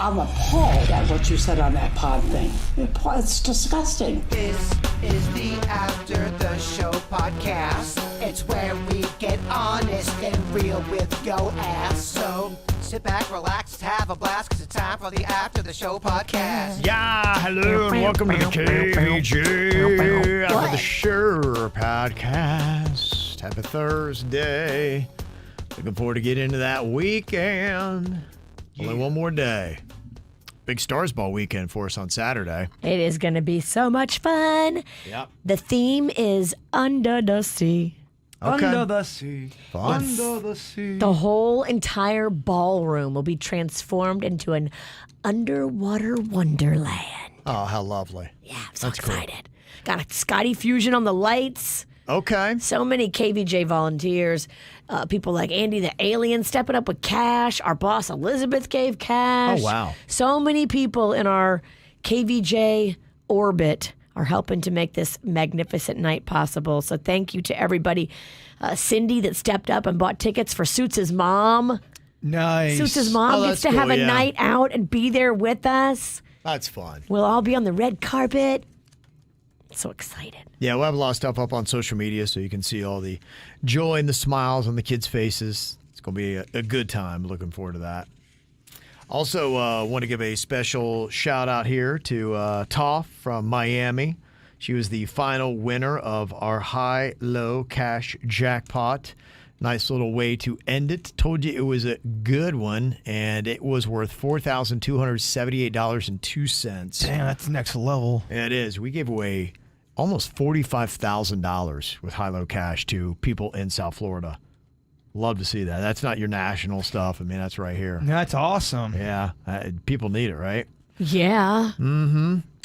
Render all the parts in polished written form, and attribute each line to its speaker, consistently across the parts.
Speaker 1: I'm appalled at what you said on that pod thing. It's disgusting.
Speaker 2: This is the After the Show podcast. It's where we get honest and real with yo ass. So sit back, relax, have a blast, because it's time for the After the Show podcast.
Speaker 3: Yeah, hello and welcome to the KVJ After the Show podcast. Happy Thursday. Looking forward to get into that weekend. Only one more day. Big Stars Ball weekend for us on Saturday.
Speaker 4: It is going to be so much fun.
Speaker 3: Yep.
Speaker 4: The theme is Under the Sea.
Speaker 3: Okay.
Speaker 5: Under the sea.
Speaker 3: Fun.
Speaker 5: Under the sea.
Speaker 4: The whole entire ballroom will be transformed into an underwater wonderland.
Speaker 3: Oh, how lovely.
Speaker 4: Yeah, I'm so
Speaker 3: That's cool.
Speaker 4: excited. Got a Scotty Fusion on the lights.
Speaker 3: Okay.
Speaker 4: So many KVJ volunteers. People like Andy the Alien stepping up with cash. Our boss Elizabeth gave cash.
Speaker 3: Oh, wow.
Speaker 4: So many people in our KVJ orbit are helping to make this magnificent night possible. So thank you to everybody. Cindy that stepped up and bought tickets for Suits' mom.
Speaker 5: Nice.
Speaker 4: Suits' mom
Speaker 3: Oh,
Speaker 4: gets
Speaker 3: that's
Speaker 4: to have
Speaker 3: cool,
Speaker 4: a
Speaker 3: yeah.
Speaker 4: night out and be there with us.
Speaker 3: That's fun.
Speaker 4: We'll all be on the red carpet. So excited.
Speaker 3: Yeah, we'll have a lot of stuff up on social media so you can see all the joy and the smiles on the kids' faces. It's going to be a good time. Looking forward to that. Also, want to give a special shout out here to Toph from Miami. She was the final winner of our high-low cash jackpot. Nice little way to end it. Told you it was a good one, and it was worth $4,278.02.
Speaker 5: Damn, that's next level.
Speaker 3: Yeah, it is. We gave away almost $45,000 with high-low cash to people in South Florida. Love to see that. That's not your national stuff. I mean, that's right here.
Speaker 5: That's awesome.
Speaker 3: Yeah, people need it, right?
Speaker 4: Yeah.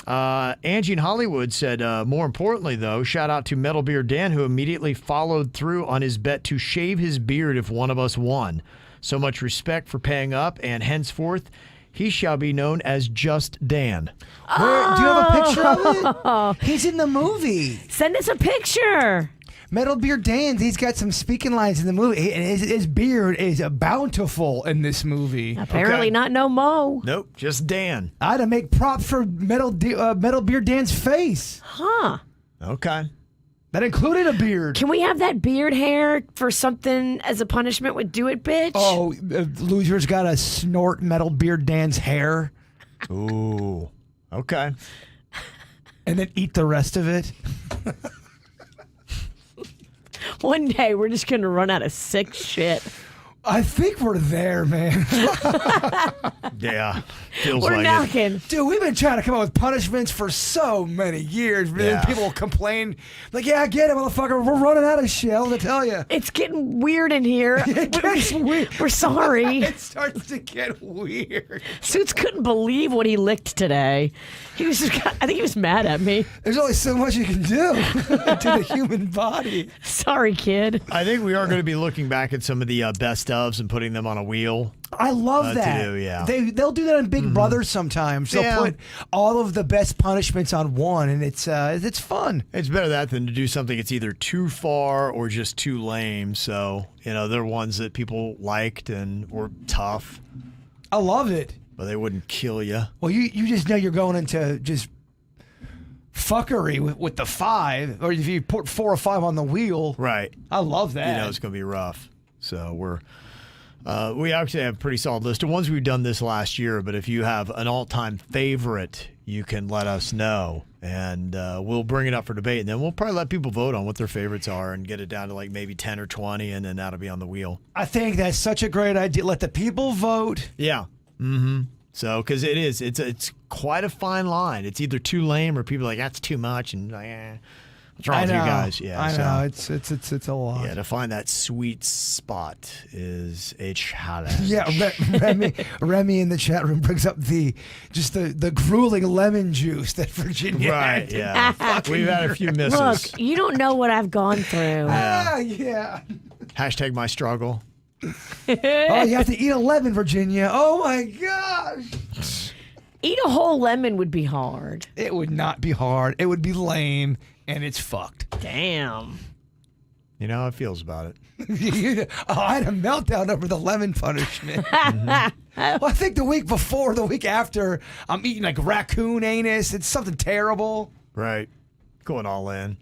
Speaker 3: Angie in Hollywood said, more importantly, though, shout out to MetalBeard Dan, who immediately followed through on his bet to shave his beard if one of us won. So much respect for paying up, and henceforth, he shall be known as Just Dan.
Speaker 5: Where, do you have a picture of it? He's in the movie.
Speaker 4: Send us a picture.
Speaker 5: MetalBeard Dan, he's got some speaking lines in the movie. And his beard is bountiful in this movie.
Speaker 4: Apparently
Speaker 3: Okay.
Speaker 4: not no mo.
Speaker 3: Nope, just Dan.
Speaker 5: I had to make props for MetalBeard Dan's face.
Speaker 4: Huh.
Speaker 3: Okay.
Speaker 5: That included a beard.
Speaker 4: Can we have that beard hair for something as a punishment with Do It, Bitch?
Speaker 5: Oh, loser's got to snort MetalBeard Dan's hair
Speaker 3: Ooh. Okay.
Speaker 5: and then eat the rest of it.
Speaker 4: One day we're just going to run out of sick shit.
Speaker 5: I think we're there, man.
Speaker 3: Yeah. Feels
Speaker 4: We're
Speaker 3: like it.
Speaker 4: knocking.
Speaker 5: Dude, we've been trying to come up with punishments for so many years. Man.
Speaker 3: Yeah.
Speaker 5: People complain, like, yeah, I get it, motherfucker. We're running out of shit. I tell you.
Speaker 4: It's getting weird in here.
Speaker 5: It gets weird.
Speaker 4: We're sorry.
Speaker 5: It starts to get weird.
Speaker 4: Suits couldn't believe what he licked today. He was just, I think he was mad at me.
Speaker 5: There's only so much you can do to the human body.
Speaker 4: Sorry, kid.
Speaker 3: I think we are going to be looking back at some of the best ofs and putting them on a wheel.
Speaker 5: I love that.
Speaker 3: To do, yeah.
Speaker 5: They'll do that on Big Brother sometimes. They'll
Speaker 3: Yeah.
Speaker 5: put all of the best punishments on one, and it's fun.
Speaker 3: It's better that than to do something that's either too far or just too lame. So, they're ones that people liked and were tough,
Speaker 5: I love it.
Speaker 3: but they wouldn't kill you.
Speaker 5: Well, you just know you're going into just fuckery with the 5, or if you put 4 or 5 on the wheel.
Speaker 3: Right.
Speaker 5: I love that.
Speaker 3: It's going to be rough. So we actually have a pretty solid list of ones we've done this last year, but if you have an all-time favorite, you can let us know, and we'll bring it up for debate, and then we'll probably let people vote on what their favorites are and get it down to like maybe 10 or 20, and then that'll be on the wheel.
Speaker 5: I think that's such a great idea. Let the people vote.
Speaker 3: Yeah. Mm-hmm. So, because it's quite a fine line. It's either too lame or people are like, that's too much, and like, what's wrong with you guys? Yeah,
Speaker 5: I
Speaker 3: so,
Speaker 5: know. It's a lot.
Speaker 3: Yeah, to find that sweet spot is a challenge.
Speaker 5: Yeah, Remy in the chat room brings up the grueling lemon juice that Virginia
Speaker 3: Right,
Speaker 5: had.
Speaker 3: yeah. We've had a few misses.
Speaker 4: Look, you don't know what I've gone through.
Speaker 5: Yeah.
Speaker 3: Hashtag my struggle.
Speaker 5: Oh, you have to eat a lemon, Virginia. Oh my gosh.
Speaker 4: Eat a whole lemon would be hard.
Speaker 5: It would not be hard. It would be lame, and it's fucked.
Speaker 4: Damn.
Speaker 3: You know how it feels about it.
Speaker 5: I had a meltdown over the lemon punishment. Well, I think the week before, the week after, I'm eating like raccoon anus. It's something terrible.
Speaker 3: Right. Going all in.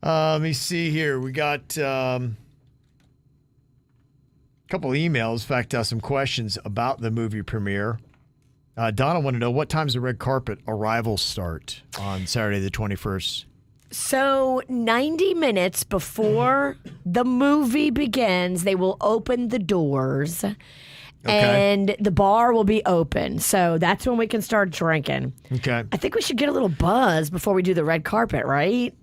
Speaker 3: Let me see here. We got a couple of emails. In fact, some questions about the movie premiere. Donna wanted to know, what time's the red carpet arrivals start on Saturday the 21st?
Speaker 4: So 90 minutes before the movie begins, they will open the doors. And the bar will be open. So that's when we can start drinking.
Speaker 3: Okay.
Speaker 4: I think we should get a little buzz before we do the red carpet, right?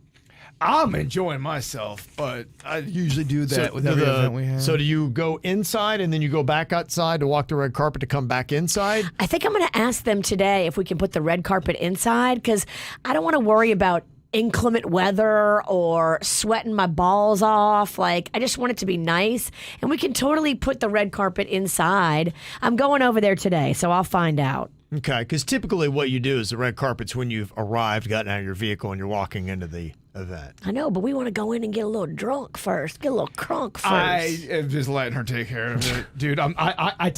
Speaker 5: I'm enjoying myself, but I usually do that with every event we have.
Speaker 3: So do you go inside and then you go back outside to walk the red carpet to come back inside?
Speaker 4: I think I'm going to ask them today if we can put the red carpet inside, because I don't want to worry about inclement weather or sweating my balls off. Like, I just want it to be nice, and we can totally put the red carpet inside. I'm going over there today, so I'll find out.
Speaker 3: Okay, because typically what you do is the red carpet's when you've arrived, gotten out of your vehicle, and you're walking into the event.
Speaker 4: I know, but we want to go in and get a little drunk first, get a little crunk first.
Speaker 5: I am just letting her take care of it. Dude, I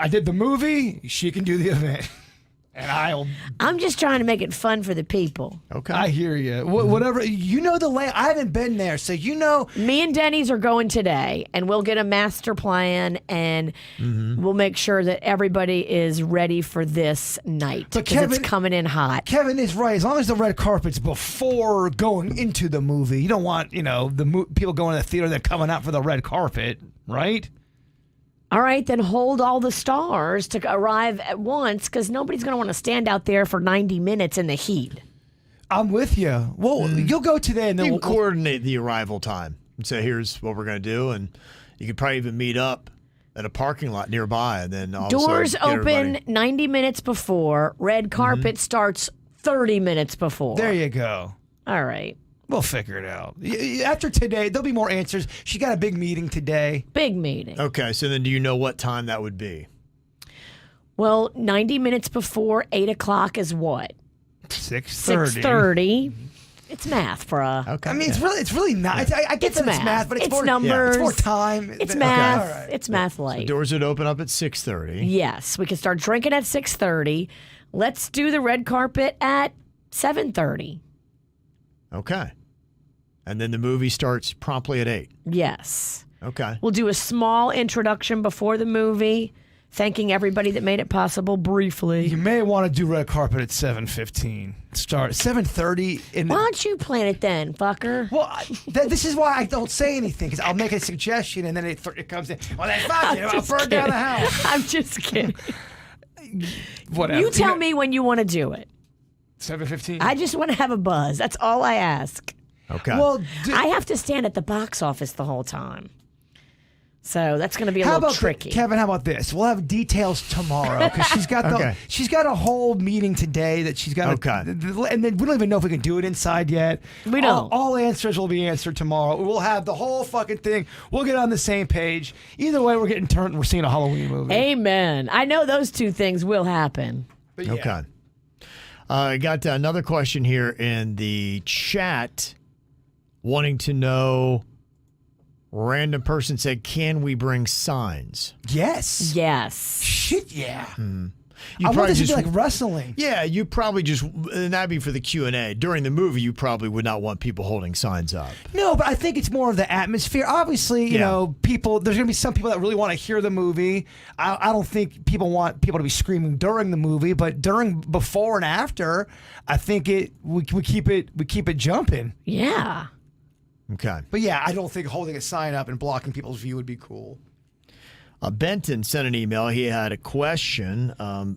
Speaker 5: did the movie, she can do the event. And
Speaker 4: I'm just trying to make it fun for the people.
Speaker 3: Okay.
Speaker 5: I hear you. Whatever. You know the land. I haven't been there, so you know.
Speaker 4: Me and Denny's are going today, and we'll get a master plan, and we'll make sure that everybody is ready for this night.
Speaker 5: But
Speaker 4: because it's coming in hot.
Speaker 5: Kevin is right. As long as the red carpet's before going into the movie, you don't want, the people going to the theater that coming out for the red carpet, right?
Speaker 4: All right, then hold all the stars to arrive at once, because nobody's going to want to stand out there for 90 minutes in the heat.
Speaker 5: I'm with you. Well, you'll go today, and then
Speaker 3: you can coordinate the arrival time and say, here's what we're going to do, and you could probably even meet up at a parking lot nearby, and then all
Speaker 4: doors
Speaker 3: of a sudden,
Speaker 4: open 90 minutes before. Red carpet starts 30 minutes before.
Speaker 5: There you go.
Speaker 4: All right.
Speaker 5: We'll figure it out. After today, there'll be more answers. She got a big meeting today.
Speaker 4: Big meeting.
Speaker 3: Okay, so then do you know what time that would be?
Speaker 4: Well, 90 minutes before 8 o'clock is what?
Speaker 5: 6:30.
Speaker 4: 6:30. It's math, bruh.
Speaker 3: Okay.
Speaker 5: I mean, it's really not. I get that it's math, but it's more
Speaker 4: numbers.
Speaker 5: It's more time.
Speaker 4: It's math.
Speaker 5: Okay. All right.
Speaker 4: It's math light.
Speaker 3: Doors would open up at 6:30.
Speaker 4: Yes, we can start drinking at 6:30. Let's do the red carpet at 7:30.
Speaker 3: Okay. And then the movie starts promptly at 8.
Speaker 4: Yes.
Speaker 3: Okay.
Speaker 4: We'll do a small introduction before the movie, thanking everybody that made it possible briefly.
Speaker 5: You may want to do red carpet at 7:15. Start 7:30.
Speaker 4: Why don't you plan it then, fucker?
Speaker 5: Well, this is why I don't say anything, because I'll make a suggestion and then it comes in. Well, then fuck it. I'll burn down the house.
Speaker 4: I'm just kidding.
Speaker 5: Whatever.
Speaker 4: You tell me when you want to do it.
Speaker 5: 7:15.
Speaker 4: I just want to have a buzz. That's all I ask.
Speaker 3: Okay.
Speaker 5: Well,
Speaker 4: I have to stand at the box office the whole time. So that's going to be a little tricky.
Speaker 5: Kevin, how about this? We'll have details tomorrow, because she's got a whole meeting today that she's got.
Speaker 3: Okay.
Speaker 5: And then we don't even know if we can do it inside yet.
Speaker 4: We don't.
Speaker 5: All answers will be answered tomorrow. We'll have the whole fucking thing. We'll get on the same page. Either way, we're getting turned. We're seeing a Halloween movie.
Speaker 4: Amen. I know those two things will happen.
Speaker 5: But yeah.
Speaker 3: Okay. I got another question here in the chat, wanting to know. Random person said, "Can we bring signs?"
Speaker 5: Yes.
Speaker 4: Yes.
Speaker 5: Shit, yeah.
Speaker 3: You
Speaker 5: I want this to be like wrestling.
Speaker 3: Yeah, you probably just, and that'd be for the Q&A. During the movie, you probably would not want people holding signs up.
Speaker 5: No, but I think it's more of the atmosphere. Obviously, you know, there's going to be some people that really want to hear the movie. I don't think people want people to be screaming during the movie, but before and after, I think we keep it jumping.
Speaker 4: Yeah.
Speaker 3: Okay.
Speaker 5: But yeah, I don't think holding a sign up and blocking people's view would be cool.
Speaker 3: Benton sent an email. He had a question.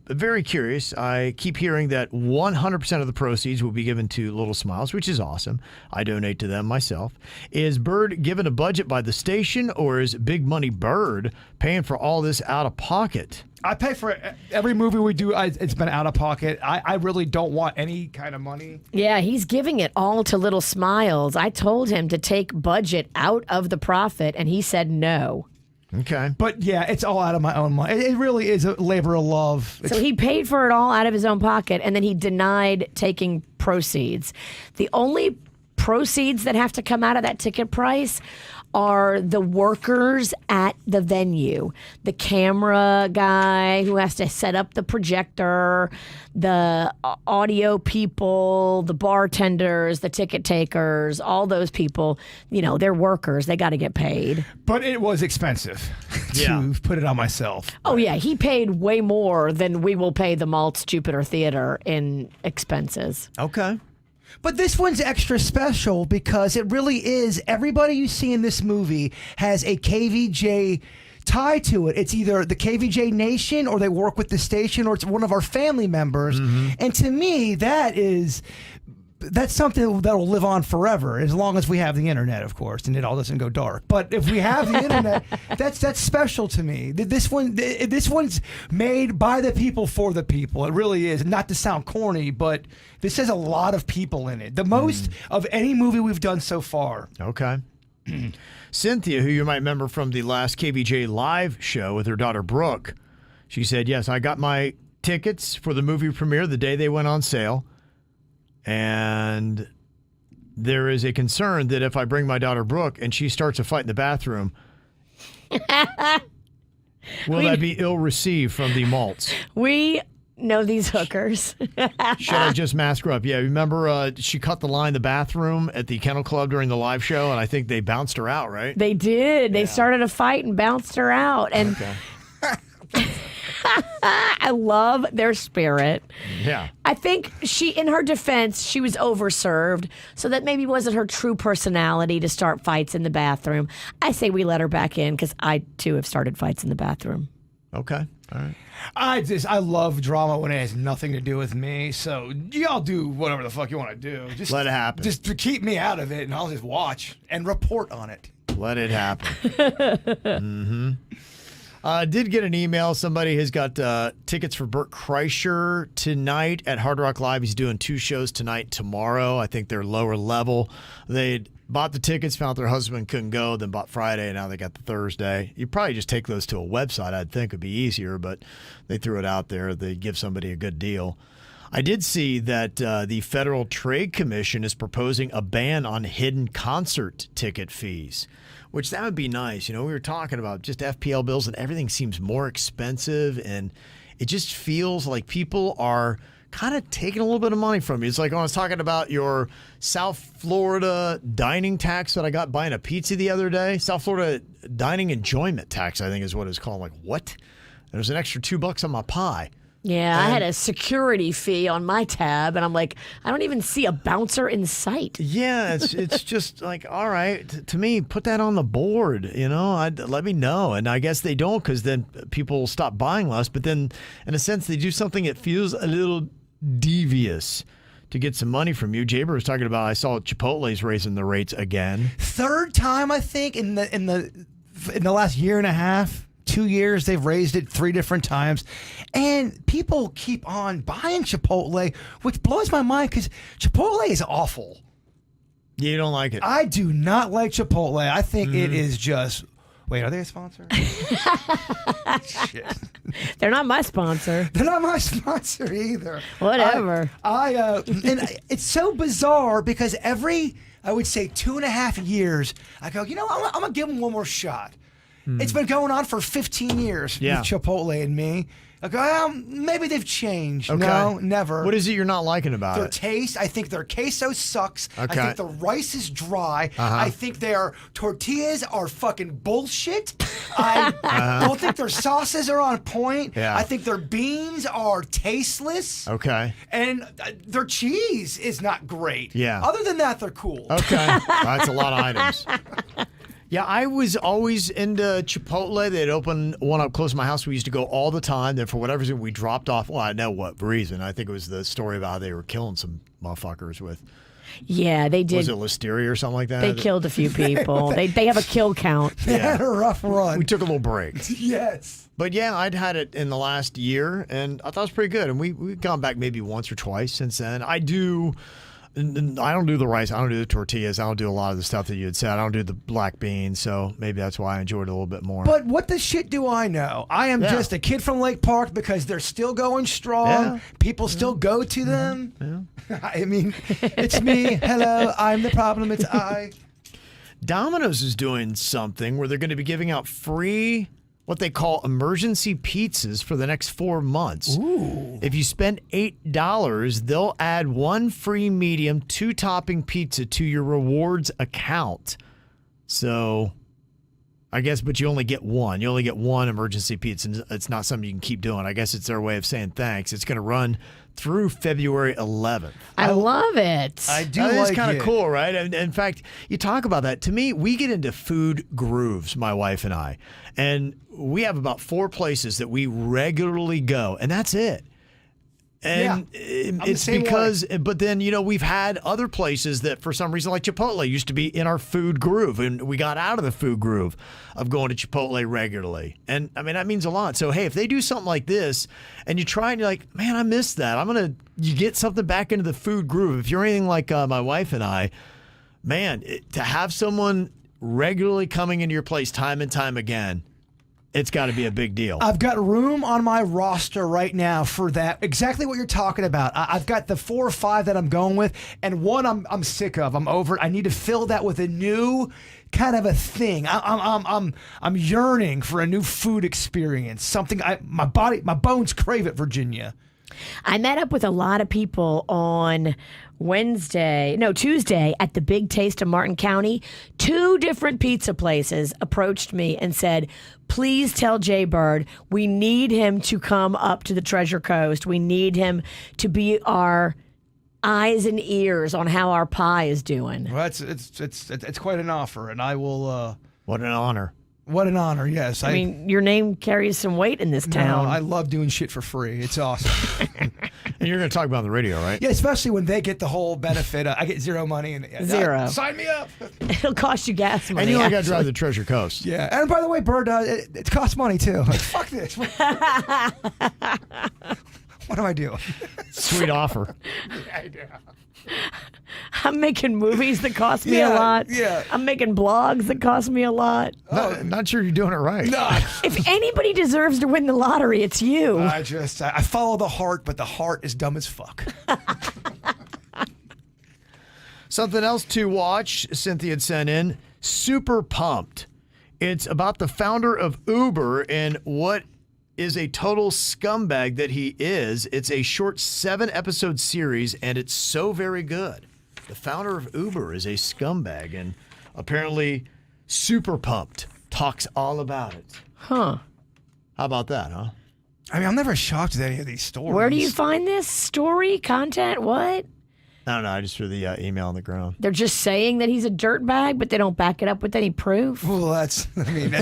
Speaker 3: Very curious. I keep hearing that 100% of the proceeds will be given to Little Smiles, which is awesome. I donate to them myself. Is Bird given a budget by the station, or is Big Money Bird paying for all this out of pocket?
Speaker 5: I pay for every movie we do. It's been out of pocket. I really don't want any kind of money.
Speaker 4: Yeah, he's giving it all to Little Smiles. I told him to take budget out of the profit, and he said no.
Speaker 3: Okay.
Speaker 5: But yeah, it's all out of my own money. It really is a labor of love.
Speaker 4: So he paid for it all out of his own pocket, and then he denied taking proceeds. The only proceeds that have to come out of that ticket price are the workers at the venue, the camera guy who has to set up the projector, the audio people, the bartenders, the ticket takers, all those people, they're workers. They got to get paid.
Speaker 5: But it was expensive to put it on myself.
Speaker 4: Oh, yeah. He paid way more than we will pay the Maltz Jupiter Theater in expenses.
Speaker 3: Okay.
Speaker 5: But this one's extra special because it really is. Everybody you see in this movie has a KVJ tie to it. It's either the KVJ Nation or they work with the station or it's one of our family members. And to me, that's something that will live on forever as long as we have the internet, of course, and it all doesn't go dark. But if we have the internet, that's special to me. This one's made by the people for the people. It really is. Not to sound corny, but this has a lot of people in it. The most of any movie we've done so far.
Speaker 3: Okay. Cynthia, who you might remember from the last KVJ live show with her daughter Brooke, she said, yes, I got my tickets for the movie premiere the day they went on sale. And there is a concern that if I bring my daughter Brooke and she starts a fight in the bathroom, will that be ill received from the Maltz?
Speaker 4: We know these hookers.
Speaker 3: Should I just mask her up? Yeah, remember she cut the line in the bathroom at the Kennel Club during the live show, and I think they bounced her out, right?
Speaker 4: They did. They started a fight and bounced her out. And I love their spirit.
Speaker 3: Yeah.
Speaker 4: I think in her defense, she was overserved, so that maybe wasn't her true personality to start fights in the bathroom. I say we let her back in because I, too, have started fights in the bathroom.
Speaker 3: Okay. All right.
Speaker 5: I love drama when it has nothing to do with me. So y'all do whatever the fuck you want to do. Just
Speaker 3: let it happen.
Speaker 5: Just to keep me out of it, and I'll just watch and report on it.
Speaker 3: Let it happen. Did get an email. Somebody has got tickets for Bert Kreischer tonight at Hard Rock Live. He's doing 2 shows tonight, tomorrow. I think they're lower level. They bought the tickets, found their husband couldn't go, then bought Friday, and now they got the Thursday. You probably just take those to a website. I'd think would be easier, but they threw it out there. They give somebody a good deal. I did see that the Federal Trade Commission is proposing a ban on hidden concert ticket fees, which that would be nice. We were talking about just FPL bills and everything seems more expensive, and it just feels like people are kind of taking a little bit of money from you. It's like when I was talking about your South Florida dining tax that I got buying a pizza the other day. South Florida dining enjoyment tax, I think is what it's called. I'm like, what? There's an extra $2 on my pie.
Speaker 4: Yeah, I had a security fee on my tab, and I'm like, I don't even see a bouncer in sight.
Speaker 3: Yeah, it's just like, all right, to me, put that on the board, let me know. And I guess they don't because then people will stop buying less. But then, in a sense, they do something that feels a little devious to get some money from you. Jaber was talking about, I saw Chipotle's raising the rates again.
Speaker 5: Third time, I think, in the last year and a half. 2 years, they've raised it 3 different times. And people keep on buying Chipotle, which blows my mind because Chipotle is awful.
Speaker 3: You don't like it?
Speaker 5: I do not like Chipotle. I think it is just... Wait, are they a sponsor? Shit.
Speaker 4: They're not my sponsor.
Speaker 5: They're not my sponsor either.
Speaker 4: Whatever.
Speaker 5: And it's so bizarre because every, I would say, 2.5 years, I go, I'm going to give them one more shot. It's been going on for 15 years with Chipotle and me. I go, maybe they've changed.
Speaker 3: Okay.
Speaker 5: No, never.
Speaker 3: What is it you're not liking about
Speaker 5: their
Speaker 3: it?
Speaker 5: taste. I think their queso sucks.
Speaker 3: Okay.
Speaker 5: I think the rice is dry. I think their tortillas are fucking bullshit. I don't think their sauces are on point.
Speaker 3: Yeah.
Speaker 5: I think their beans are tasteless.
Speaker 3: Okay.
Speaker 5: And their cheese is not great.
Speaker 3: Yeah.
Speaker 5: Other than that, they're cool.
Speaker 3: Okay. That's a lot of items. Yeah, I was always into Chipotle. They'd open one up close to my house. We used to go all the time. Then for whatever reason, we dropped off. Well, I know what reason. I think it was the story about how they were killing some motherfuckers with.
Speaker 4: Yeah, they did.
Speaker 3: Was it listeria or something like that?
Speaker 4: They killed a few people. they have a kill count.
Speaker 5: They had a rough run.
Speaker 3: We took a little break.
Speaker 5: Yes.
Speaker 3: But yeah, I'd had it in the last year, and I thought it was pretty good. And we've gone back maybe once or twice since then. I do I don't do the rice. I don't do the tortillas. I don't do a lot of the stuff that you had said. I don't do the black beans, so maybe that's why I enjoyed it a little bit more.
Speaker 5: But what the shit do I know? I am just a kid from Lake Park because they're still going strong.
Speaker 3: Yeah.
Speaker 5: People still go to them. Yeah. I mean, it's me. Hello, I'm the problem. It's I.
Speaker 3: Domino's is doing something where they're going to be giving out free, what they call emergency pizzas for the next 4 months.
Speaker 5: Ooh.
Speaker 3: If you spend $8, they'll add 1 free medium 2-topping pizza to your rewards account. So, I guess, but you only get one. You only get 1 emergency pizza. And it's not something you can keep doing. I guess it's their way of saying thanks. It's going to run through February 11th.
Speaker 4: I love it.
Speaker 5: I do
Speaker 3: That
Speaker 5: like
Speaker 3: is kind
Speaker 5: it.
Speaker 3: of cool, right? And in fact, you talk about that. To me, we get into food grooves, my wife and I. And we have about 4 places that we regularly go, and that's it. And it's because, but then, we've had other places that for some reason, like Chipotle used to be in our food groove, and we got out of the food groove of going to Chipotle regularly. And I mean, that means a lot. So, hey, if they do something like this and you try and you're like, man, I missed that. You get something back into the food groove. If you're anything like my wife and I, man, to have someone regularly coming into your place time and time again, it's got to be a big deal.
Speaker 5: I've got room on my roster right now for that. Exactly what you're talking about. I've got the 4 or 5 that I'm going with, and one I'm sick of. I'm over it. I need to fill that with a new kind of a thing. I'm yearning for a new food experience. Something my bones crave it, Virginia.
Speaker 4: I met up with a lot of people on Tuesday at the Big Taste of Martin County. 2 different pizza places approached me and said, please tell Jay Bird we need him to come up to the Treasure Coast. We need him to be our eyes and ears on how our pie is doing.
Speaker 5: Well, it's quite an offer, and I will.
Speaker 3: What an honor.
Speaker 5: What an honor, yes.
Speaker 4: I mean, your name carries some weight in this town.
Speaker 5: No, I love doing shit for free. It's awesome.
Speaker 3: And you're going to talk about it on the radio, right?
Speaker 5: Yeah, especially when they get the whole benefit. I get 0 money. And
Speaker 4: Zero.
Speaker 5: Sign me up.
Speaker 4: It'll cost you gas money.
Speaker 3: And you only got to drive the Treasure Coast.
Speaker 5: Yeah, and by the way, Bird, it costs money too. Like, fuck this. What do I do?
Speaker 3: Sweet offer.
Speaker 4: I'm making movies that cost me a lot.
Speaker 5: Yeah.
Speaker 4: I'm making blogs that cost me a lot.
Speaker 3: Not sure you're doing it right.
Speaker 5: No.
Speaker 4: If anybody deserves to win the lottery, it's you.
Speaker 5: I follow the heart, but the heart is dumb as fuck.
Speaker 3: Something else to watch, Cynthia had sent in, Super Pumped. It's about the founder of Uber and what is a total scumbag that he is. It's a short 7-episode series, and it's so very good. The founder of Uber is a scumbag, and apparently Super Pumped talks all about it.
Speaker 4: Huh.
Speaker 3: How about that, huh?
Speaker 5: I mean, I'm never shocked at any of these stories.
Speaker 4: Where do you find this story, content, what?
Speaker 3: I don't know. I just threw the email on the ground.
Speaker 4: They're just saying that he's a dirtbag, but they don't back it up with any proof.
Speaker 5: Well, that's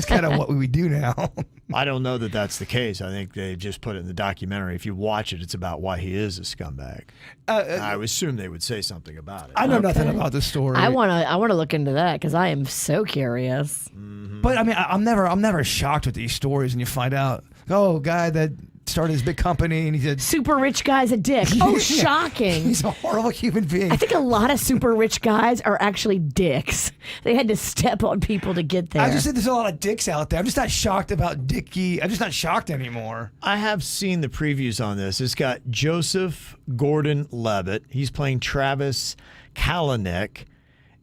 Speaker 5: kind of what we do now.
Speaker 3: I don't know that that's the case. I think they just put it in the documentary. If you watch it, it's about why he is a scumbag. I would assume they would say something about it.
Speaker 5: I know nothing about the story.
Speaker 4: I wanna look into that because I am so curious.
Speaker 5: But I mean, I'm never shocked with these stories, and you find out, guy that started his big company, and he's a
Speaker 4: Super rich guy's a dick. Oh, shocking.
Speaker 5: He's a horrible human being.
Speaker 4: I think a lot of super rich guys are actually dicks. They had to step on people to get there.
Speaker 5: I just said there's a lot of dicks out there. I'm just not shocked about Dickie. I'm just not shocked anymore.
Speaker 3: I have seen the previews on this. It's got Joseph Gordon-Levitt. He's playing Travis Kalanick.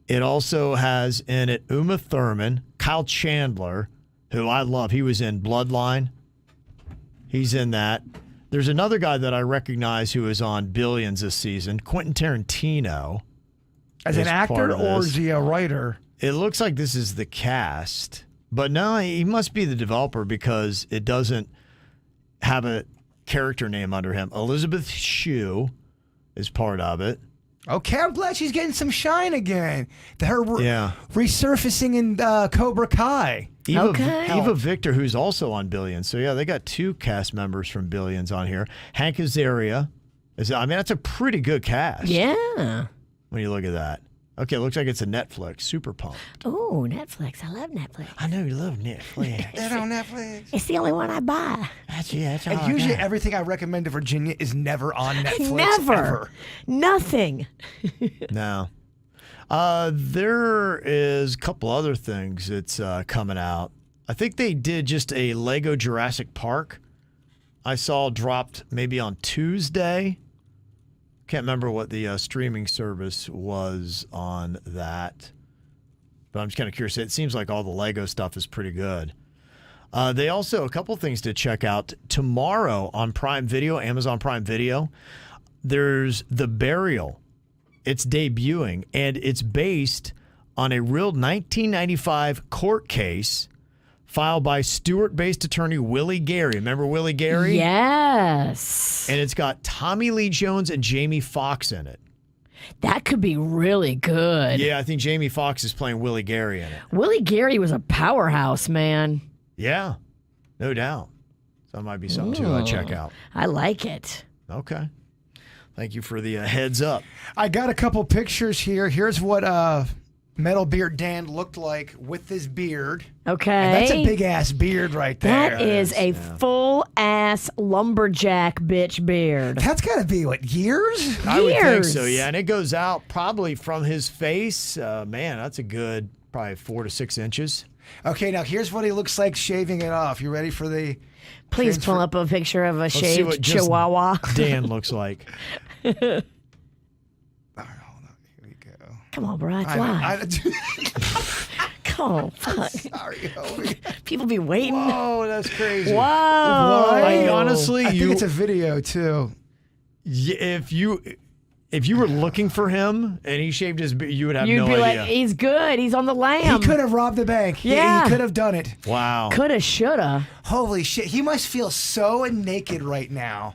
Speaker 3: It also has in it Uma Thurman, Kyle Chandler, who I love. He was in Bloodline. He's in that. There's another guy that I recognize who is on Billions this season, Quentin Tarantino.
Speaker 5: As an actor or is he a writer?
Speaker 3: It looks like this is the cast. But no, he must be the developer because it doesn't have a character name under him. Elizabeth Shue is part of it.
Speaker 5: Okay, I'm glad she's getting some shine again. Her
Speaker 3: Yeah.
Speaker 5: resurfacing in Cobra Kai.
Speaker 3: Eva Victor, who's also on Billions. So, yeah, they got 2 cast members from Billions on here. Hank Azaria. That's a pretty good cast.
Speaker 4: Yeah.
Speaker 3: When you look at that. Okay, it looks like it's a Netflix. Super Pumped.
Speaker 4: Oh, Netflix. I love Netflix.
Speaker 3: I know you love Netflix.
Speaker 5: They're on Netflix.
Speaker 4: It's the only one I buy.
Speaker 3: That's all
Speaker 5: And
Speaker 3: I
Speaker 5: usually
Speaker 3: got.
Speaker 5: everything I recommend to Virginia is never on Netflix.
Speaker 4: Never.
Speaker 5: Ever.
Speaker 4: Nothing.
Speaker 3: No. There is a couple other things that's coming out. I think they did just a Lego Jurassic Park. I saw dropped maybe on Tuesday. Can't remember what the streaming service was on that. But I'm just kind of curious. It seems like all the Lego stuff is pretty good. They also, a couple things to check out. Tomorrow on Prime Video, Amazon Prime Video, there's The Burial. It's debuting, and it's based on a real 1995 court case filed by Stewart-based attorney Willie Gary. Remember Willie Gary?
Speaker 4: Yes.
Speaker 3: And it's got Tommy Lee Jones and Jamie Foxx in it.
Speaker 4: That could be really good.
Speaker 3: Yeah, I think Jamie Foxx is playing Willie Gary in it.
Speaker 4: Willie Gary was a powerhouse, man.
Speaker 3: Yeah, no doubt. So that might be something to check out.
Speaker 4: I like it.
Speaker 3: Okay. Thank you for the heads up.
Speaker 5: I got a couple pictures here. Here's what MetalBeard Dan looked like with his beard.
Speaker 4: Okay.
Speaker 5: And that's a big ass beard right there.
Speaker 4: That is a full ass lumberjack bitch beard.
Speaker 5: That's got to be what, years?
Speaker 3: I would think
Speaker 4: Years.
Speaker 3: so, yeah. And it goes out probably from his face. Man, that's a good probably 4 to 6 inches.
Speaker 5: Okay, now here's what he looks like shaving it off. You ready for the?
Speaker 4: Please pull up a picture of a
Speaker 3: Let's see what
Speaker 4: shaved
Speaker 3: just
Speaker 4: chihuahua.
Speaker 3: Dan looks like.
Speaker 5: All right, hold on. Here we go.
Speaker 4: Come on, bro. It's live. Come on. Fuck.
Speaker 5: Sorry, homie.
Speaker 4: People be waiting.
Speaker 3: Oh, that's crazy.
Speaker 4: Whoa.
Speaker 3: Like, honestly,
Speaker 5: I think it's a video too.
Speaker 3: if you were looking for him and he shaved his beard, you would have
Speaker 4: You'd
Speaker 3: no
Speaker 4: be
Speaker 3: idea.
Speaker 4: like, he's good. He's on the lam.
Speaker 5: He could have robbed the bank.
Speaker 4: Yeah.
Speaker 5: He could have done it.
Speaker 3: Wow.
Speaker 4: Coulda, shoulda.
Speaker 5: Holy shit. He must feel so naked right now.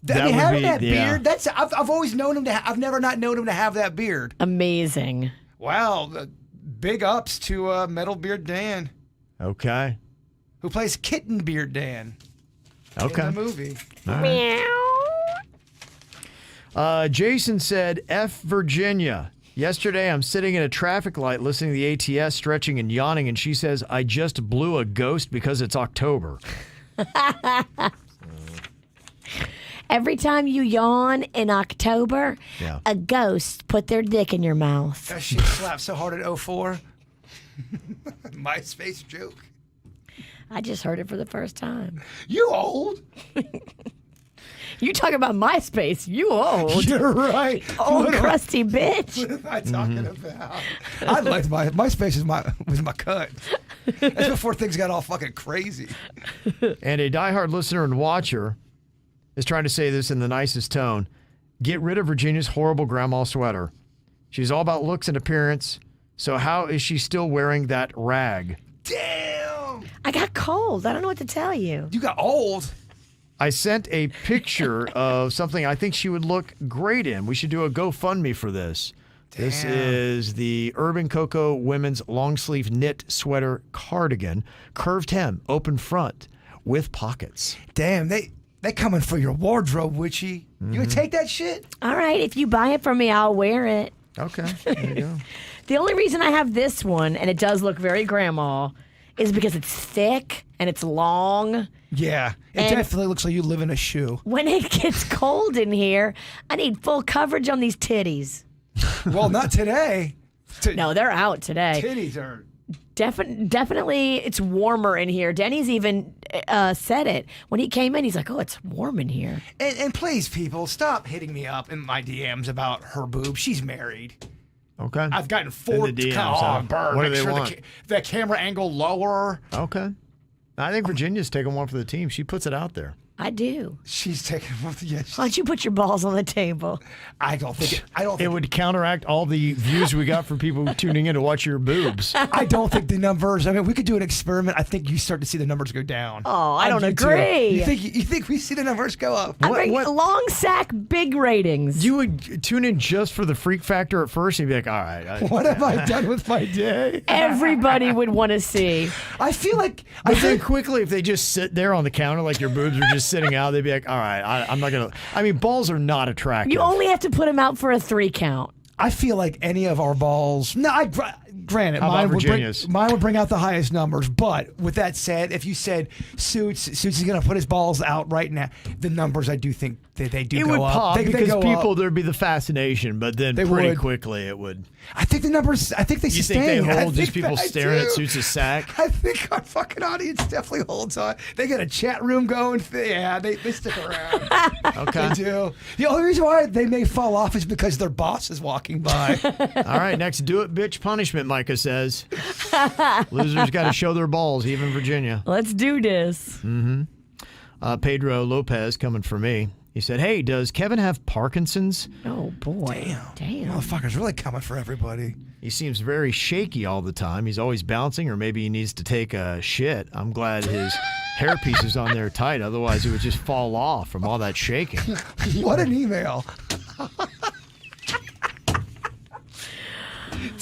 Speaker 3: That
Speaker 5: I mean,
Speaker 3: would
Speaker 5: having
Speaker 3: be-
Speaker 5: that
Speaker 3: yeah.
Speaker 5: beard, that's I've always known him to I've never not known him to have that beard.
Speaker 4: Amazing.
Speaker 5: Wow. Big ups to MetalBeard Dan,
Speaker 3: Okay.
Speaker 5: who plays Kitten Beard Dan
Speaker 3: Okay.
Speaker 5: in the movie.
Speaker 3: Jason said, F Virginia. Yesterday, I'm sitting in a traffic light listening to the ATS, stretching and yawning, and she says, I just blew a ghost because it's October.
Speaker 4: Every time you yawn in October,
Speaker 3: Yeah.
Speaker 4: a ghost put their dick in your mouth.
Speaker 5: That shit slapped so hard at 04. MySpace joke.
Speaker 4: I just heard it for the first time.
Speaker 5: You old?
Speaker 4: You talk about MySpace, you old.
Speaker 5: You're right.
Speaker 4: Old
Speaker 5: What
Speaker 4: crusty bitch.
Speaker 5: am I talking about? I liked MySpace was my cut. That's before things got all fucking crazy.
Speaker 3: And a diehard listener and watcher is trying to say this in the nicest tone. Get rid of Virginia's horrible grandma sweater. She's all about looks and appearance. So how is she still wearing that rag?
Speaker 5: Damn.
Speaker 4: I got cold. I don't know what to tell you.
Speaker 5: You got old.
Speaker 3: I sent a picture of something I think she would look great in. We should do a GoFundMe for this. This
Speaker 5: Damn.
Speaker 3: is the Urban Cocoa women's long sleeve knit sweater cardigan, curved hem, open front, with pockets.
Speaker 5: Damn, they coming for your wardrobe, Witchy. You would take that shit?
Speaker 4: All right, if you buy it from me, I'll wear it.
Speaker 3: Okay, there you go.
Speaker 4: The only reason I have this one, and it does look very grandma, is because it's thick and it's long.
Speaker 5: Yeah, it
Speaker 4: And-
Speaker 5: definitely looks like you live in a shoe.
Speaker 4: When it gets cold in here, I need full coverage on these titties.
Speaker 5: Well, not today.
Speaker 4: No, they're out today.
Speaker 5: Titties are.
Speaker 4: Definitely, it's warmer in here. Denny's even said it. When he came in, he's like, oh, it's warm in here.
Speaker 5: And please, people, stop hitting me up in my DMs about her boob. She's married.
Speaker 3: Okay.
Speaker 5: I've gotten 4
Speaker 3: In the DMs, huh?
Speaker 5: burn.
Speaker 3: What do
Speaker 5: Make
Speaker 3: they
Speaker 5: sure
Speaker 3: want?
Speaker 5: the camera angle lower.
Speaker 3: Okay. I think Virginia's taking one for the team. She puts it out there.
Speaker 4: I do.
Speaker 5: She's taking. Yes.
Speaker 4: Why don't you put your balls on the table?
Speaker 5: I don't think. I don't.
Speaker 3: It
Speaker 5: Think,
Speaker 3: would counteract all the views we got from people tuning in to watch your boobs.
Speaker 5: I don't think the numbers. I mean, we could do an experiment. I think you start to see the numbers go down.
Speaker 4: Oh, I
Speaker 5: On
Speaker 4: don't
Speaker 5: YouTube.
Speaker 4: agree.
Speaker 5: You think we see the numbers go up?
Speaker 4: I'm bringing long sack, big ratings.
Speaker 3: You would tune in just for the freak factor at first and you'd be like, all right.
Speaker 5: What have I done with my day?
Speaker 4: Everybody would want to see.
Speaker 5: I feel like.
Speaker 3: But then quickly, if they just sit there on the counter like your boobs are just sitting out, they'd be like, all right, I'm not going to. I mean, balls are not attractive.
Speaker 4: You only have to put them out for a 3 count.
Speaker 5: I feel like any of our balls. No, Granted,
Speaker 3: How about
Speaker 5: mine
Speaker 3: Virginia's?
Speaker 5: mine would bring out the highest numbers. But with that said, if you said Suits is going to put his balls out right now, the numbers I do think they do
Speaker 3: It
Speaker 5: go
Speaker 3: would
Speaker 5: up.
Speaker 3: pop
Speaker 5: They
Speaker 3: because
Speaker 5: go
Speaker 3: people,
Speaker 5: up.
Speaker 3: there'd be the fascination, but then
Speaker 5: They
Speaker 3: pretty
Speaker 5: would.
Speaker 3: quickly it would.
Speaker 5: I think the numbers. I think they
Speaker 3: You
Speaker 5: sustain.
Speaker 3: think they
Speaker 5: I
Speaker 3: hold just
Speaker 5: think
Speaker 3: people
Speaker 5: I
Speaker 3: staring at
Speaker 5: do.
Speaker 3: Suits' sack?
Speaker 5: I think our fucking audience definitely holds on. They got a chat room going. Yeah, they stick around.
Speaker 3: Okay.
Speaker 5: They do. The only reason why they may fall off is because their boss is walking by.
Speaker 3: All right, next, do it, bitch punishment, Micah says. Losers got to show their balls, even Virginia.
Speaker 4: Let's do this.
Speaker 3: Pedro Lopez coming for me. He said, hey, does Kevin have Parkinson's?
Speaker 4: Oh, boy. Damn.
Speaker 5: Motherfucker's really coming for everybody.
Speaker 3: He seems very shaky all the time. He's always bouncing, or maybe he needs to take a shit. I'm glad his hairpiece is on there tight. Otherwise, it would just fall off from all that shaking.
Speaker 5: What an email.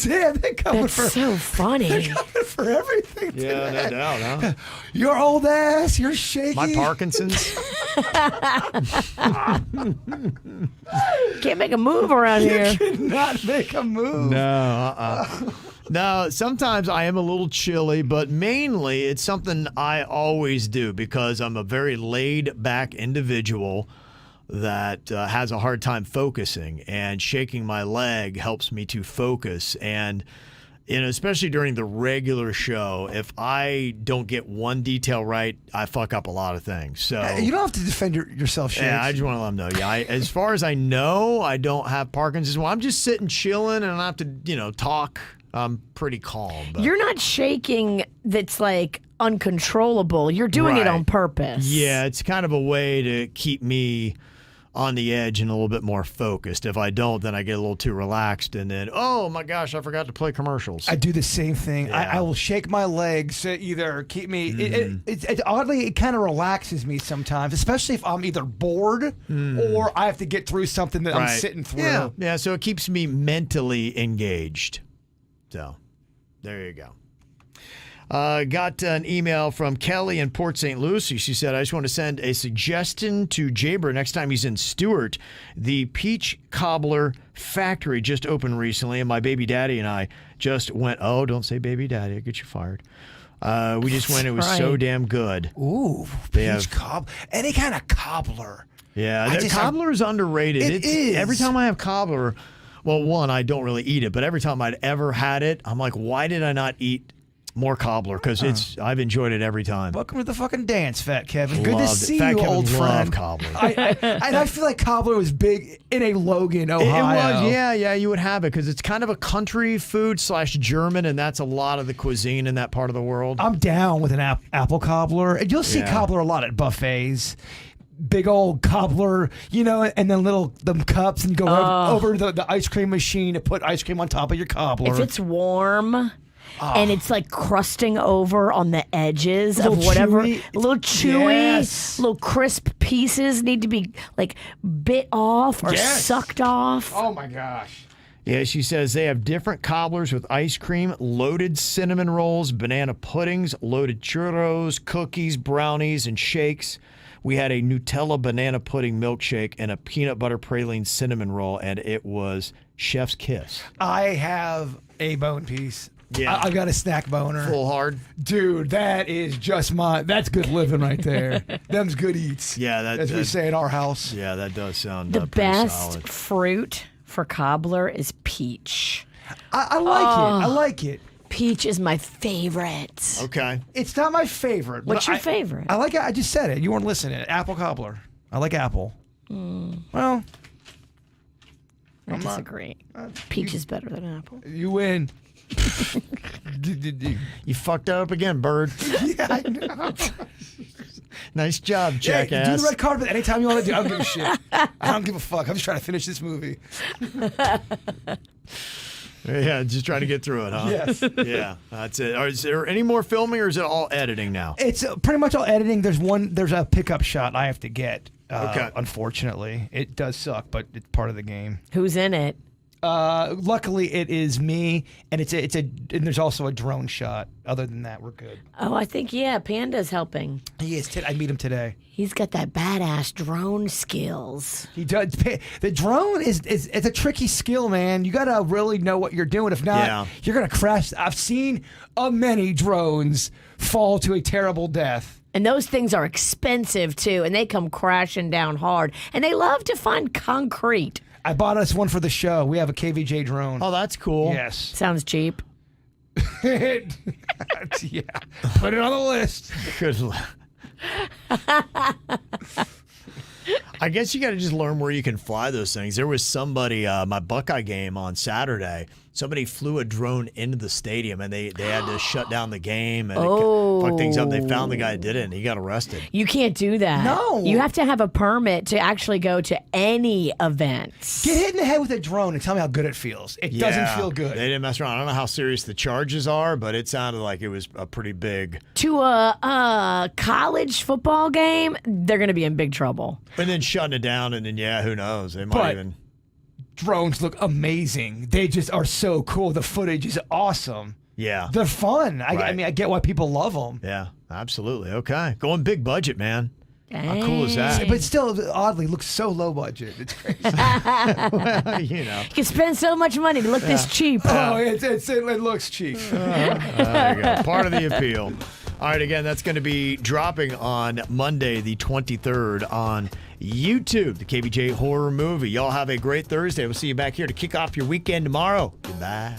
Speaker 5: Damn, they're coming
Speaker 4: That's
Speaker 5: for
Speaker 4: so funny.
Speaker 5: coming for everything
Speaker 3: Yeah,
Speaker 5: today.
Speaker 3: no doubt, huh?
Speaker 5: Your old ass, you're shaky.
Speaker 3: My Parkinson's?
Speaker 4: Can't make a move around here.
Speaker 5: Not make a move.
Speaker 3: No, No, sometimes I am a little chilly, but mainly it's something I always do because I'm a very laid-back individual that has a hard time focusing, and shaking my leg helps me to focus. And especially during the regular show, if I don't get one detail right, I fuck up a lot of things. So
Speaker 5: You don't have to defend yourself, Shakes.
Speaker 3: yeah, I just want to let them know. Yeah, as far as I know, I don't have Parkinson's. Well, I'm just sitting chilling, and I don't have to, talk. I'm pretty calm. But.
Speaker 4: You're not shaking that's like uncontrollable. You're doing it
Speaker 3: Right.
Speaker 4: on purpose.
Speaker 3: Yeah, it's kind of a way to keep me on the edge and a little bit more focused. If I don't, then I get a little too relaxed, and then, oh my gosh, I forgot to play commercials.
Speaker 5: I do the same thing.
Speaker 3: Yeah.
Speaker 5: I will shake my legs to either keep me. It oddly, it kind of relaxes me sometimes, especially if I'm either bored or I have to get through something that I'm sitting through.
Speaker 3: Yeah, so it keeps me mentally engaged. So, there you go. Got an email from Kelly in Port St. Lucie. She said, I just want to send a suggestion to Jaber next time he's in Stewart. The Peach Cobbler Factory just opened recently, and my baby daddy and I just went, oh, don't say baby daddy, I'll get you fired. We just went, it was so
Speaker 4: Right.
Speaker 3: damn good.
Speaker 5: Ooh,
Speaker 3: They
Speaker 5: peach
Speaker 3: have-
Speaker 5: cobbler. Any kind of cobbler.
Speaker 3: Yeah,
Speaker 5: I
Speaker 3: the
Speaker 5: just-
Speaker 3: cobbler is underrated.
Speaker 5: It is.
Speaker 3: Every time I have cobbler, well, one, I don't really eat it, but every time I'd ever had it, I'm like, why did I not eat more cobbler? Because I've enjoyed it every time.
Speaker 5: Welcome to the fucking dance, Fat Kevin. Good to
Speaker 3: Loved it.
Speaker 5: see
Speaker 3: Fat
Speaker 5: you,
Speaker 3: Kevin
Speaker 5: old
Speaker 3: loved
Speaker 5: friend.
Speaker 3: cobbler.
Speaker 5: And I feel like cobbler was big in a Logan,
Speaker 3: It
Speaker 5: Ohio.
Speaker 3: was, yeah, you would have it because it's kind of a country food / German, and that's a lot of the cuisine in that part of the world.
Speaker 5: I'm down with an apple cobbler. And you'll see
Speaker 3: Yeah.
Speaker 5: cobbler a lot at buffets. Big old cobbler, and then them cups, and go over the ice cream machine to put ice cream on top of your cobbler.
Speaker 4: If it's warm and it's like crusting over on the edges
Speaker 5: A little
Speaker 4: of whatever,
Speaker 5: chewy.
Speaker 4: a little chewy,
Speaker 5: Yes.
Speaker 4: little crisp pieces need to be like bit off or
Speaker 5: Yes.
Speaker 4: sucked off.
Speaker 5: Oh my gosh.
Speaker 3: Yeah, she says they have different cobblers with ice cream, loaded cinnamon rolls, banana puddings, loaded churros, cookies, brownies, and shakes. We had a Nutella banana pudding milkshake and a peanut butter praline cinnamon roll, and it was chef's kiss.
Speaker 5: I have a bone piece.
Speaker 3: Yeah.
Speaker 5: I got a snack boner.
Speaker 3: Full hard.
Speaker 5: Dude, that is just that's good living right there. Them's good eats.
Speaker 3: Yeah,
Speaker 5: as we say in our house.
Speaker 3: Yeah, that does sound
Speaker 4: The
Speaker 3: pretty
Speaker 4: best
Speaker 3: solid.
Speaker 4: fruit for cobbler is peach.
Speaker 5: I like it. I like it.
Speaker 4: Peach is my favorite.
Speaker 3: Okay.
Speaker 5: It's not my favorite.
Speaker 4: What's
Speaker 5: but
Speaker 4: your favorite?
Speaker 5: I like it. I just said it. You weren't listening. Apple cobbler. I like apple. Well,
Speaker 4: I disagree. Peach is better than apple.
Speaker 5: you win.
Speaker 3: You fucked that up again, bird.
Speaker 5: Yeah, I know.
Speaker 3: Nice job,
Speaker 5: Hey,
Speaker 3: jackass.
Speaker 5: do the red carpet anytime you want to do. I don't give a shit. I don't give a fuck. I'm just trying to finish this movie.
Speaker 3: Yeah, just trying to get through it, huh?
Speaker 5: Yes.
Speaker 3: Yeah, that's it. Is there any more filming, or is it all editing now?
Speaker 5: It's pretty much all editing. There's a pickup shot I have to get.
Speaker 3: Okay.
Speaker 5: Unfortunately, it does suck, but it's part of the game.
Speaker 4: Who's in it?
Speaker 5: Luckily, it is me, and and there's also a drone shot. Other than that, we're good.
Speaker 4: Oh, I think, Panda's helping.
Speaker 5: He is. I meet him today.
Speaker 4: He's got that badass drone skills.
Speaker 5: He does. The drone is a tricky skill, man. You got to really know what you're doing. If not, you're going to crash. I've seen many drones fall to a terrible death.
Speaker 4: And those things are expensive, too, and they come crashing down hard. And they love to find concrete.
Speaker 5: I bought us one for the show. We have a KVJ drone.
Speaker 3: Oh, that's cool.
Speaker 5: Yes.
Speaker 4: Sounds cheap.
Speaker 5: Yeah. Put it on the list.
Speaker 3: Good luck. I guess you got to just learn where you can fly those things. There was somebody, my Buckeye game on Saturday, somebody flew a drone into the stadium and they had to shut down the game and fuck things up. They found the guy that did it and he got arrested.
Speaker 4: You can't do that.
Speaker 5: No.
Speaker 4: You have to have a permit to actually go to any events.
Speaker 5: Get hit in the head with a drone and tell me how good it feels. It doesn't feel good.
Speaker 3: They didn't mess around. I don't know how serious the charges are, but it sounded like it was a pretty big.
Speaker 4: To a college football game, they're going to be in big trouble.
Speaker 3: And then shutting it down, and then, who knows? They might even.
Speaker 5: Drones look amazing. They just are so cool. The footage is awesome.
Speaker 3: Yeah.
Speaker 5: They're fun.
Speaker 3: Right.
Speaker 5: I mean, I get why people love them.
Speaker 3: Yeah, absolutely. Okay. Going big budget, man.
Speaker 4: Dang.
Speaker 3: How cool is that?
Speaker 5: But still, oddly, looks so low budget. It's crazy.
Speaker 3: Well,
Speaker 4: You can spend so much money to look this cheap.
Speaker 5: It looks cheap.
Speaker 3: There you go. Part of the appeal. All right, again, that's going to be dropping on Monday, the 23rd on YouTube, the KVJ Horror Movie. Y'all have a great Thursday. We'll see you back here to kick off your weekend tomorrow. Goodbye.